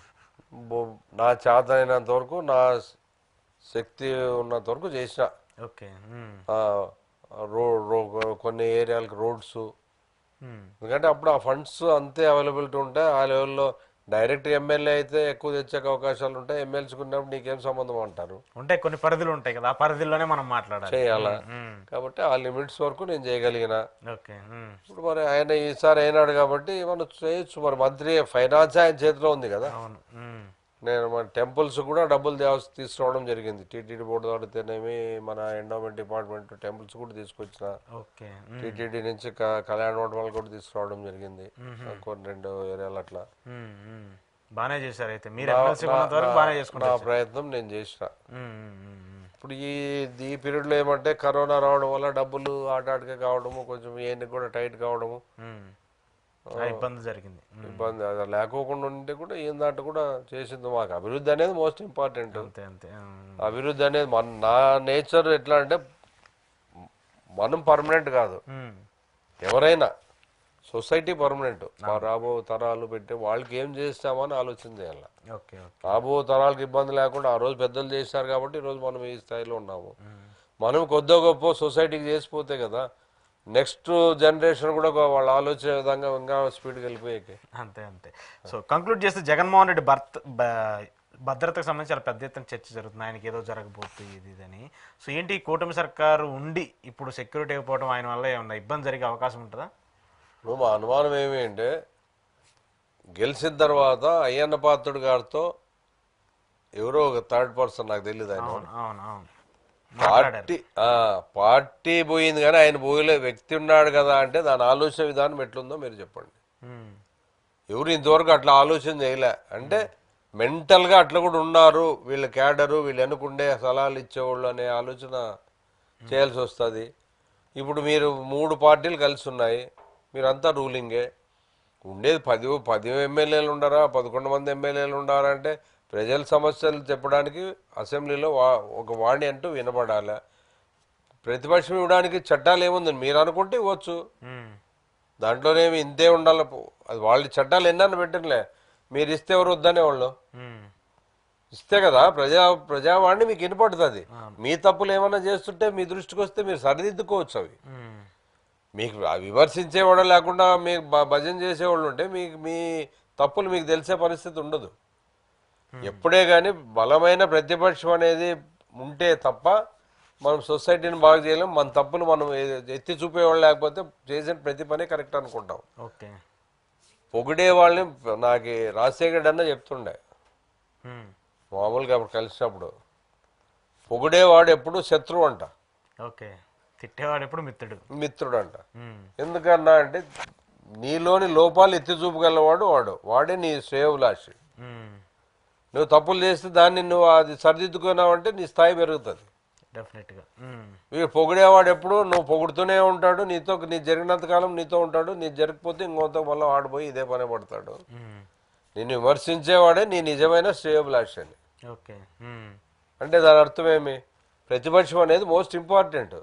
నా చేత అయినంత వరకు, నా శక్తి ఉన్నంత వరకు చేసిన. ఓకే. ఉమ్, ఆ, కొన్ని ఏరియాలకు రోడ్స్, ఉమ్, ఎందుకంటే అప్పుడు ఆ ఫండ్స్ అంతే అవైలబిలిటీ ఉంటాయి ఆ లెవెల్లో. డైరెక్ట్ ఎమ్మెల్యే అయితే ఎక్కువ తెచ్చే అవకాశాలు ఉంటాయి, ఎమ్మెల్సీకి ఉన్నప్పుడు నీకేం సంబంధం అంటారు, ఉంటాయి కొన్ని పరిధులు ఉంటాయి కదా, ఆ పరిధిలోనే మనం మాట్లాడాలి. చేయాలా. ఉమ్, కాబట్టి ఆ లిమిట్స్ వరకు నేను చేయగలిగిన. ఓకే. ఉమ్, ఇప్పుడు మరి ఆయన ఈసారి అయినాడు కాబట్టి మనం చేయొచ్చు. మరి మంత్రి ఫైనాన్స్ ఆయన చేతిలో ఉంది కదా. అవును. ఉమ్, నేను మన టెంపుల్స్ కూడా డబ్బులు తీసుకురావడం జరిగింది. టీటీడీ బోర్డు ద్వారానేమి, మన ఎండోమెంట్ డిపార్ట్మెంట్ టెంపుల్స్ కూడా తీసుకొచ్చిన. ఓకే. ఉమ్, టీటీడీ నుంచి కళ్యాణ మండపాలు కూడా తీసుకురావడం జరిగింది, కొన్ని 2 ఏరియాలు అట్లా. ఉమ్, ఉమ్. బాగానే చేశారు అయితే మీరు నా- ఎమ్మెల్సీ ఉన్నంత వరకు నా- బాగానే నా చేసుకుంటారు. ప్రయత్నం నేను చేసిన. ఉమ్, ఉమ్, ఉమ్, ఇప్పుడు ఈ పీరియడ్లో ఏమంటే కరోనా రావడం వల్ల డబ్బులు ఆటాటికే కావడము, కొంచెం ఏంటి కూడా టైట్ కావడము, ఉమ్. ఆ ఇబ్బంది జరిగింది. ఉమ్, ఇబ్బంది. అది లేకోకుండా ఉంటే కూడా ఏం దాంట్లో కూడా చేసింది. మాకు అభివృద్ధి అనేది మోస్ట్ ఇంపార్టెంట్. అంతే అంతే. ఉమ్, అభివృద్ధి అనేది నా నేచర్ ఎట్లా అంటే, మనం పర్మనెంట్ కాదు, ఉమ్, ఎవరైనా సొసైటీ పర్మనెంట్. మా రాబో తరాలు పెట్టి వాళ్ళకి ఏం చేస్తామని ఆలోచన చేయాలి. ఓకే. ఓకే. రాబో తరాలకు ఇబ్బంది లేకుండా ఆ రోజు పెద్దలు చేశారు కాబట్టి ఈరోజు మనం ఈ స్థాయిలో ఉన్నాము. మనం కొద్దిగా గొప్ప సొసైటీకి చేసిపోతే కదా నెక్స్ట్ జనరేషన్ కూడా వాళ్ళ ఆలోచన విధంగా ఇంకా స్పీడ్గా వెళ్ళిపోయాక. అంతే అంతే. సో కంక్లూడ్ చేస్తే జగన్మోహన్ రెడ్డి భద్రతకు సంబంధించి చాలా పెద్ద ఎత్తున చర్చ జరుగుతుంది, ఆయనకి ఏదో జరగబోతుంది ఇది అని. సో ఏంటి, ఈ కూటమి సర్కారు ఉండి ఇప్పుడు సెక్యూరిటీ అయిపోవడం ఆయన వల్ల ఏమన్నా ఇబ్బంది జరిగే అవకాశం ఉంటుందా? ఇప్పుడు మా అనుమానం ఏమి అంటే, గెలిచిన తర్వాత అయ్యన్న పాత్రుడు గారితో ఎవరో ఒక థర్డ్ పర్సన్, నాకు తెలియదు ఆయన, అవును అవును అవును మాట్లాడారు. పార్టీ పోయింది కానీ ఆయన పోయలే వ్యక్తి ఉన్నాడు కదా అంటే దాని ఆలోచన విధానం ఎట్లుందో మీరు చెప్పండి. ఉమ్, ఎవరు ఇంతవరకు అట్లా ఆలోచన చేయలే అంటే, మెంటల్గా అట్లా కూడా ఉన్నారు వీళ్ళ క్యాడరు, వీళ్ళు అనుకుండే సలహాలు ఇచ్చేవాళ్ళు అనే ఆలోచన చేయాల్సి వస్తుంది. ఇప్పుడు మీరు 3 పార్టీలు కలిసి ఉన్నాయి, మీరంతా రూలింగే ఉండేది. 10 ఎమ్మెల్యేలు ఉండారా, 11 మంది ఎమ్మెల్యేలు ఉండారా అంటే ప్రజల సమస్యలు చెప్పడానికి అసెంబ్లీలో ఒక వాణి అంటూ వినపడాలి. ప్రతిపక్షం ఇవ్వడానికి చట్టాలు ఏముందని మీరు అనుకుంటే ఇవ్వచ్చు, ఉమ్, దాంట్లోనేమి ఇంతే ఉండాలి. అది వాళ్ళ చట్టాలు ఎన్నని పెట్టినలే, మీరు ఇస్తే ఎవరు వద్దనే వాళ్ళు ఉమ్, ఇస్తే కదా ప్రజావాణి మీకు వినపడుతుంది. మీ తప్పులు ఏమైనా చేస్తుంటే మీ దృష్టికి వస్తే మీరు సరిదిద్దుకోవచ్చు. అవి ఉమ్, మీకు విమర్శించేవాడు లేకుండా మీకు భజన చేసేవాళ్ళు ఉంటే మీ తప్పులు మీకు తెలిసే పరిస్థితి ఉండదు. ఎప్పుడే కానీ బలమైన ప్రతిపక్షం అనేది ఉంటే తప్ప మనం సొసైటీని బాగు చేయలేం. మన తప్పులు మనం ఎత్తి చూపేవాళ్ళు లేకపోతే చేసిన ప్రతి పని కరెక్ట్ అనుకుంటాం. ఓకే. పొగిడే వాళ్ళని నాకు రాజశేఖర్ అన్న చెప్తుండే, ఉమ్, మామూలుగా అప్పుడు కలిసినప్పుడు, పొగిడేవాడు ఎప్పుడు శత్రువు అంట, ఓకే. తిట్టేవాడు ఎప్పుడు మిత్రుడు అంట. ఉమ్, ఎందుకన్నా అంటే నీలోని లోపాలు ఎత్తి చూపగలవాడు వాడే నీ శ్రేయోభిలాషి. ఉమ్, నువ్వు తప్పులు చేస్తే దాన్ని నువ్వు అది సరిదిద్దుకున్నావంటే నీ స్థాయి పెరుగుతుంది. డెఫినెట్గా. ఉమ్, వీడు పొగిడేవాడు ఎప్పుడు నువ్వు పొగుడుతూనే ఉంటాడు, నీ జరిగినంత కాలం నీతో ఉంటాడు, నీ జరగకపోతే ఇంకొంత మళ్ళీ ఆడిపోయి ఇదే పని పడతాడు. ఉమ్, నిన్ను విమర్శించేవాడే నీ నిజమైన శ్రేయోభిలాషి అని. ఓకే. అంటే దాని అర్థం ఏమి? ప్రతిపక్షం అనేది మోస్ట్ ఇంపార్టెంట్.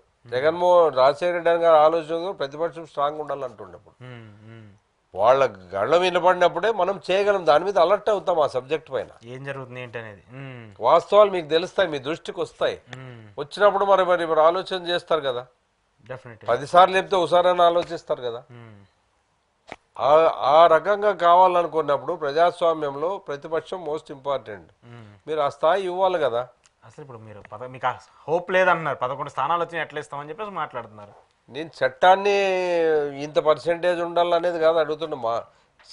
రాజశేఖర రెడ్డి గారి ఆలోచన ప్రతిపక్షం స్ట్రాంగ్ ఉండాలంటుండప్పుడు వాళ్ళ గళ్ళ వినపడినప్పుడే మనం చేయగలం, దాని మీద అలర్ట్ అవుతాం ఆ సబ్జెక్ట్ పైన ఏం జరుగుతుంది ఏంటి అనేది. వాస్తవాలు మీకు తెలుస్తాయి, మీ దృష్టికి వస్తాయి. వచ్చినప్పుడు మరి మరి మరి ఆలోచన చేస్తారు కదా. 10 సార్లు చెప్తే ఒకసారైనా ఆలోచిస్తారు కదా. ఆ రకంగా కావాలనుకున్నప్పుడు ప్రజాస్వామ్యంలో ప్రతిపక్షం మోస్ట్ ఇంపార్టెంట్. మీరు ఆ స్థాయి ఇవ్వాలి కదా. అసలు ఇప్పుడు మీరు మీకు హోప్ లేదన్నారు, 11 స్థానాలు వచ్చి ఎట్లా ఇస్తామని చెప్పేసి మాట్లాడుతున్నారు. నేను చట్టాన్ని ఇంత పర్సెంటేజ్ ఉండాలనేది కాదు అడుగుతున్నా. మా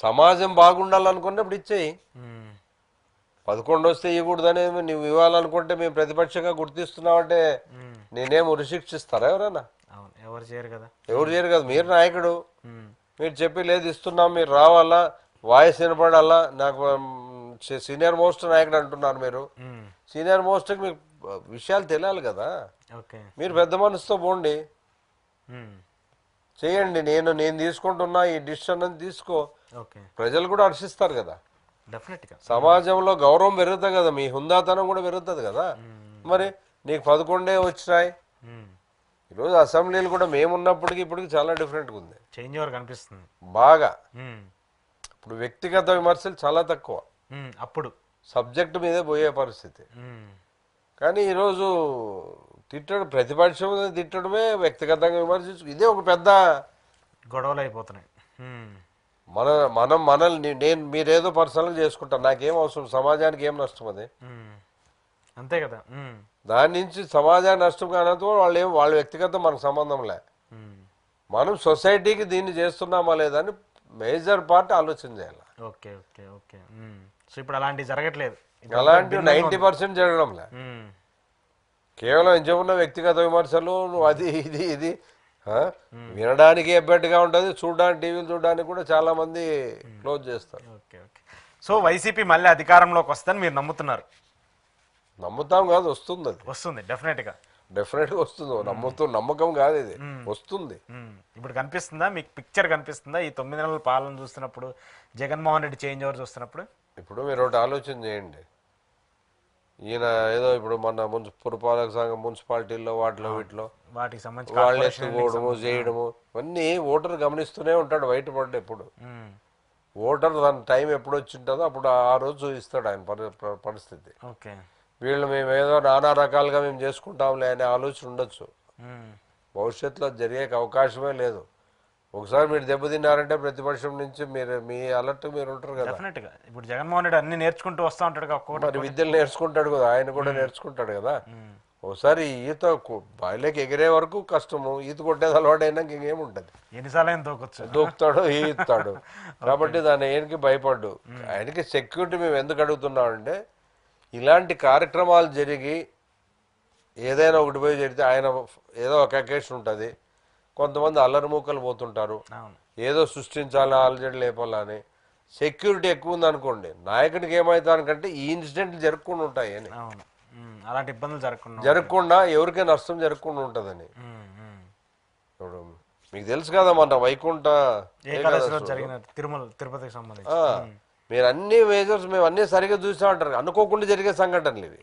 సమాజం బాగుండాలనుకున్నప్పుడు ఇచ్చేయి. 11 వస్తే ఇవ్వకూడదనేది నువ్వు ఇవ్వాలనుకుంటే మేము ప్రతిపక్షంగా గుర్తిస్తున్నామంటే నేనేం ఉరిశిక్షిస్తారా ఎవరైనా? ఎవరు చేయరు కదా. ఎవరు చేయరు కదా. మీరు నాయకుడు, మీరు చెప్పి లేదు ఇస్తున్నాం, మీరు రావాలా, వాయిస్ వినపడాలా. నాకు సీనియర్ మోస్ట్ నాయకుడు అంటున్నారు మీరు. సీనియర్ మోస్ట్కి మీకు విషయాలు తెలియాలి కదా. మీరు పెద్ద మనసుతో పోండి, చేయండి. నేను తీసుకుంటున్నా ఈ డిసిషన్ అని తీసుకో. ప్రజలు కూడా హర్షిస్తారు కదా. సమాజంలో గౌరవం పెరుగుతుంది కదా, మీ హుందాతనం కూడా పెరుగుతుంది కదా. మరి నీకు 11 వచ్చినాయి. ఈరోజు అసెంబ్లీలు కూడా మేమున్నప్పటికీ ఇప్పటికి చాలా డిఫరెంట్గా ఉంది. చేంజ్ ఓవర్ కనిపిస్తుంది బాగా. ఇప్పుడు వ్యక్తిగత విమర్శలు చాలా తక్కువ, అప్పుడు సబ్జెక్టు మీదే పోయే పరిస్థితి. కానీ ఈరోజు ప్రతిపక్షం తిట్టడమే, వ్యక్తిగతంగా విమర్శించు, ఇదే ఒక పెద్ద గొడవలు అయిపోతున్నాయి. మనల్ని మీరేదో పర్సనల్గా చేసుకుంటారు, నాకేం అవసరం, సమాజానికి ఏం నష్టం అది. అంతే కదా. దాని నుంచి సమాజానికి నష్టం కానంతో వాళ్ళ వ్యక్తిగతం మనకు సంబంధం లే. మనం సొసైటీకి దీన్ని చేస్తున్నామా లేదా అని మేజర్ పార్ట్ ఆలోచన చేయాలి. Okay okay okay. సో ఇప్పుడు అలాంటివి జరగట్లేదు. అలాంటివి 90% జరగడం లే. కేవలం ఇంచుకున్న వ్యక్తిగత విమర్శలు, నువ్వు అది ఇది ఇది వినడానికి ఎబ్బెట్టుగా ఉంటుంది, చూడడానికి టీవీలు చూడడానికి కూడా చాలా మంది క్లోజ్ చేస్తారు. Okay okay. సో వైసీపీ మళ్ళీ అధికారంలోకి వస్తుందని మీరు నమ్ముతున్నారు? నమ్ముతాం కాదు, వస్తుంది. అది వస్తుంది, డెఫినెట్గా వస్తుంది. నమ్మకం కాదు, ఇది వస్తుంది. ఇప్పుడు కనిపిస్తుందా మీకు పిక్చర్ కనిపిస్తుందా ఈ 9 నెలల పాలన చూస్తున్నప్పుడు, జగన్మోహన్ రెడ్డి చేంజ్ ఓవర్ చూస్తున్నప్పుడు? ఇప్పుడు మీరు ఒకటి ఆలోచన చేయండి. ఈయన ఏదో ఇప్పుడు మన పురపాలక సంఘం మున్సిపాలిటీల్లో వీటిలో వాటికి సంబంధించి వాళ్ళు ఎత్తుకోవడము చేయడము ఇవన్నీ ఓటర్ గమనిస్తూనే ఉంటాడు. బయటపడ్డ ఎప్పుడు ఓటర్ దాని టైం ఎప్పుడు వచ్చి ఉంటుందో అప్పుడు ఆ రోజు చూపిస్తాడు ఆయన పరిస్థితి. ఓకే, వీళ్ళు మేము ఏదో నానా రకాలుగా మేము చేసుకుంటాంలే అనే ఆలోచన ఉండొచ్చు. భవిష్యత్తులో జరిగే అవకాశమే లేదు. ఒకసారి మీరు దెబ్బతిన్నారంటే ప్రతిపక్షం నుంచి మీ అలర్ట్ మీరు ఉంటారు కదా. ఇప్పుడు జగన్మోహన్ రెడ్డి అన్ని నేర్చుకుంటూ వస్తూ ఉంటాడు, మరి విద్యలు నేర్చుకుంటాడు కదా, ఆయన కూడా నేర్చుకుంటాడు కదా. ఒకసారి ఈత బాయిలోకి ఎగిరే వరకు కష్టము, ఈత కొట్టేది అలవాటు అయినాక ఇంకేముంటది, ఎన్నిసార్లు దూకుతాడు ఈతాడు. కాబట్టి దాని ఆయనకి భయపడ్డు. ఆయనకి సెక్యూరిటీ మేము ఎందుకు అడుగుతున్నామంటే ఇలాంటి కార్యక్రమాలు జరిగి ఏదైనా ఒకటి పోయి జరిగితే ఆయన ఏదో ఒక అకేషన్ ఉంటుంది, కొంతమంది అల్లరి మూకలు పోతుంటారు, ఏదో సృష్టించాలా అలజడి లేపాలని. సెక్యూరిటీ ఎక్కువ ఉంది అనుకోండి, నాయకుడికి ఏమవుతానికంటే ఈ ఇన్సిడెంట్లు జరగకుండా ఉంటాయి అని, అలాంటి ఇబ్బందులు జరగకుండా ఎవరికైనా నష్టం జరగకుండా ఉంటుందని. ఇప్పుడు మీకు తెలుసు కదా మన వైకుంఠ తిరుపతికి సంబంధించి మీరు అన్ని మేజర్స్ మేము అన్ని సరిగ్గా చూసా ఉంటారు, అనుకోకుండా జరిగే సంఘటనలు ఇవి.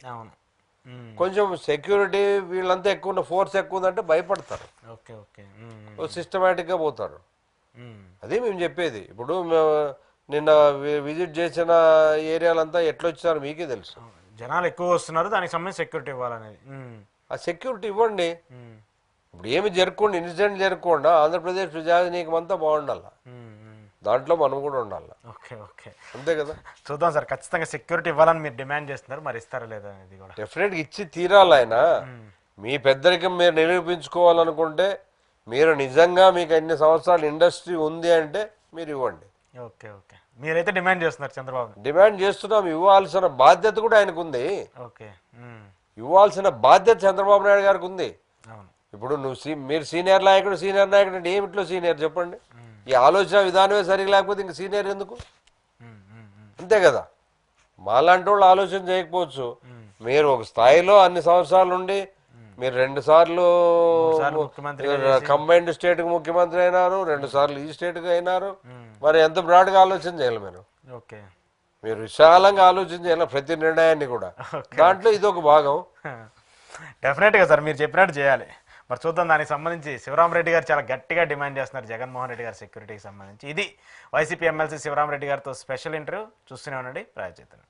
కొంచెం సెక్యూరిటీ వీళ్ళంతా ఎక్కువ ఫోర్స్ ఎక్కువ ఉందంటే భయపడతారు, సిస్టమేటిక్గా పోతారు. అది మేము చెప్పేది. ఇప్పుడు నిన్న విజిట్ చేసిన ఏరియాలంతా ఎట్లా వచ్చారు మీకే తెలుసు. జనాలు ఎక్కువ వస్తున్నారు, దానికి సంబంధించి సెక్యూరిటీ ఇవ్వాలనేది. ఆ సెక్యూరిటీ ఇవ్వండి. ఇప్పుడు ఏమి జరగకుండా, ఇన్సిడెంట్ జరగకుండా ఆంధ్రప్రదేశ్ ప్రజానీకం అంతా బాగుండాలి, దాంట్లో మనం కూడా ఉండాలి. ఓకే ఓకే, అంతే కదా. చూద్దాం సార్, ఖచ్చితంగా సెక్యూరిటీ ఇవ్వాలని మీరు డిమాండ్ చేస్తున్నారు, మరి ఇస్తారా లేదా అనేది కూడా డెఫినెట్గా ఇచ్చి తీరాలి. ఆయన మీ పెద్దరికం మీరు నిరూపించుకోవాలనుకుంటే, మీరు నిజంగా మీకు అన్ని సంవత్సరాలు ఇండస్ట్రీ ఉంది అంటే మీరు ఇవ్వండి. ఓకే ఓకే, మీరైతే డిమాండ్ చేస్తున్నారు చంద్రబాబు? డిమాండ్ చేస్తున్నాం, ఇవ్వాల్సిన బాధ్యత కూడా ఆయనకు ఉంది. ఓకే, ఇవ్వాల్సిన బాధ్యత చంద్రబాబు నాయుడు గారికి ఉంది. ఇప్పుడు మీరు సీనియర్ నాయకుడు అంటే ఏమిట్లో సీనియర్ చెప్పండి? ఈ ఆలోచన విధానమే సరిగా లేకపోతే ఇంక సీనియర్ ఎందుకు? అంతే కదా. మాలాంటి వాళ్ళు ఆలోచన చేయకపోవచ్చు. మీరు ఒక స్థాయిలో అన్ని సంవత్సరాలు ఉండి మీరు 2 సార్లు కంబైన్డ్ స్టేట్ కు ముఖ్యమంత్రి అయినారు, 2 సార్లు ఈ స్టేట్ కు అయినారు. మరి ఎంత బ్రాడ్ గా ఆలోచన చేయాలి మీరు? ఓకే, మీరు విశాలంగా ఆలోచించాలి ప్రతి నిర్ణయాన్ని కూడా. దాంట్లో ఇది ఒక భాగం. డెఫినెట్గా సార్ మీరు చెప్పినట్టు చేయాలి. మరి చూద్దాం. దానికి సంబంధించి శివరామరెడ్డి గారు చాలా గట్టిగా డిమాండ్ చేస్తున్నారు జగన్మోహన్ రెడ్డి గారి సెక్యూరిటీకి సంబంధించి. ఇది వైసీపీ ఎమ్మెల్సీ శివరామరెడ్డి గారితో స్పెషల్ ఇంటర్వ్యూ. చూస్తూనే ఉండండి ప్రజా చైతన్యం.